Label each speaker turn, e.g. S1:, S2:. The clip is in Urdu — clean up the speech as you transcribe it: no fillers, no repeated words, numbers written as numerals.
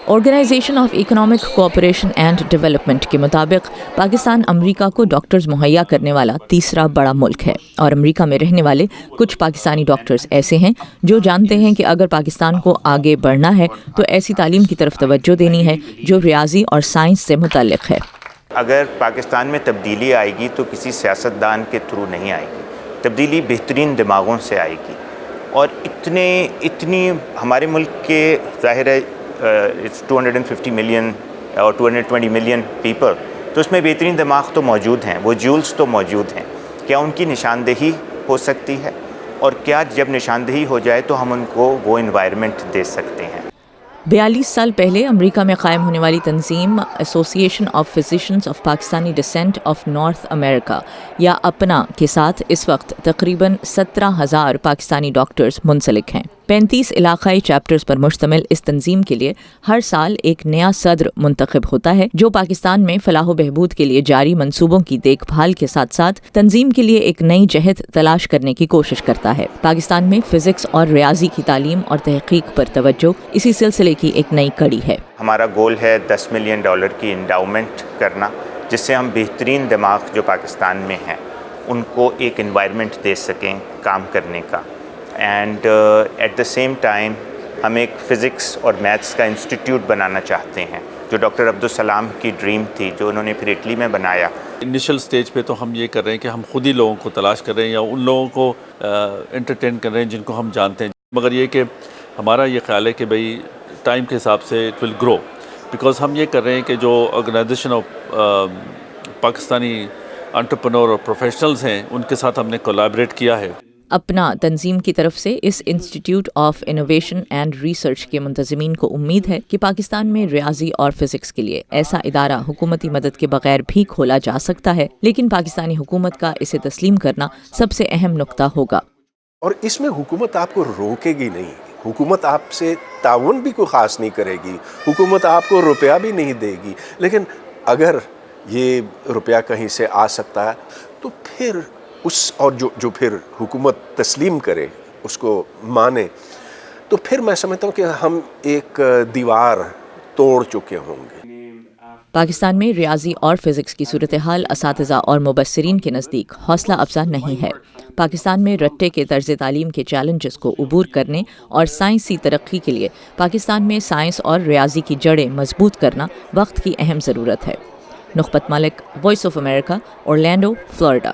S1: Organization of economic cooperation and development کے مطابق پاکستان امریکہ کو ڈاکٹرز مہیا کرنے والا تیسرا بڑا ملک ہے، اور امریکہ میں رہنے والے کچھ پاکستانی ڈاکٹرز ایسے ہیں جو جانتے ہیں کہ اگر پاکستان کو آگے بڑھنا ہے تو ایسی تعلیم کی طرف توجہ دینی ہے جو ریاضی اور سائنس سے متعلق ہے۔
S2: اگر پاکستان میں تبدیلی آئے گی تو کسی سیاستدان کے تھرو نہیں آئے گی، تبدیلی بہترین دماغوں سے آئے گی، اور اتنی ہمارے ملک کے ظاہر ہے 250 ملین اور 220 ملین پیپل، تو اس میں بہترین دماغ تو موجود ہیں، وہ جولز تو موجود ہیں۔ کیا ان کی نشاندہی ہو سکتی ہے؟ اور کیا جب نشاندہی ہو جائے تو ہم ان کو وہ انوائرمنٹ دے سکتے ہیں؟
S1: 42 سال پہلے امریکہ میں قائم ہونے والی تنظیم association of physicians of Pakistani descent of North America یا اپنا کے ساتھ اس وقت تقریباً 17,000 پاکستانی ڈاکٹرز منسلک ہیں۔ 35 علاقائی چیپٹرز پر مشتمل اس تنظیم کے لیے ہر سال ایک نیا صدر منتخب ہوتا ہے جو پاکستان میں فلاح و بہبود کے لیے جاری منصوبوں کی دیکھ بھال کے ساتھ ساتھ تنظیم کے لیے ایک نئی جہت تلاش کرنے کی کوشش کرتا ہے۔ پاکستان میں فزکس اور ریاضی کی تعلیم اور تحقیق پر توجہ اسی سلسلے کی ایک نئی کڑی ہے۔
S2: ہمارا گول ہے $10 ملین کی انڈاؤمنٹ کرنا، جس سے ہم بہترین دماغ جو پاکستان میں ہیں ان کو ایک انوائرمنٹ دے سکیں کام کرنے کا، and at the same time ہم ایک فزکس اور میتھس کا انسٹیٹیوٹ بنانا چاہتے ہیں، جو ڈاکٹر عبدالسلام کی ڈریم تھی، جو انہوں نے پھر اٹلی میں بنایا۔
S3: انیشل سٹیج پہ تو ہم یہ کر رہے ہیں کہ ہم خود ہی لوگوں کو تلاش کر رہے ہیں یا ان لوگوں کو انٹرٹین کر رہے ہیں جن کو ہم جانتے ہیں، مگر یہ کہ ہمارا یہ خیال ہے کہ بھئی ٹائم کے حساب سے اٹ ول گرو، بیکاز ہم یہ کر رہے ہیں کہ جو آرگنائزیشن آف پاکستانی انٹرپرنور اور پروفیشنلز ہیں ان کے ساتھ ہم نے کولیبریٹ کیا ہے۔
S1: اپنا تنظیم کی طرف سے اس institute of innovation and research کے منتظمین کو امید ہے کہ پاکستان میں ریاضی اور فزکس کے لیے ایسا ادارہ حکومتی مدد کے بغیر بھی کھولا جا سکتا ہے، لیکن پاکستانی حکومت کا اسے تسلیم کرنا سب سے اہم نقطہ ہوگا۔
S4: اور اس میں حکومت آپ کو روکے گی نہیں، حکومت آپ سے تعاون بھی کوئی خاص نہیں کرے گی، حکومت آپ کو روپیہ بھی نہیں دے گی، لیکن اگر یہ روپیہ کہیں سے آ سکتا ہے تو پھر اور جو پھر حکومت تسلیم کرے، اس کو مانے، تو پھر میں سمجھتا ہوں کہ ہم ایک دیوار توڑ چکے ہوں گے۔
S1: پاکستان میں ریاضی اور فزکس کی صورتحال اساتذہ اور مبصرین کے نزدیک حوصلہ افزا نہیں ہے۔ پاکستان میں رٹے کے طرز تعلیم کے چیلنجز کو عبور کرنے اور سائنسی ترقی کے لیے پاکستان میں سائنس اور ریاضی کی جڑیں مضبوط کرنا وقت کی اہم ضرورت ہے۔ Nukhbat Malik, Voice of America, Orlando, Florida.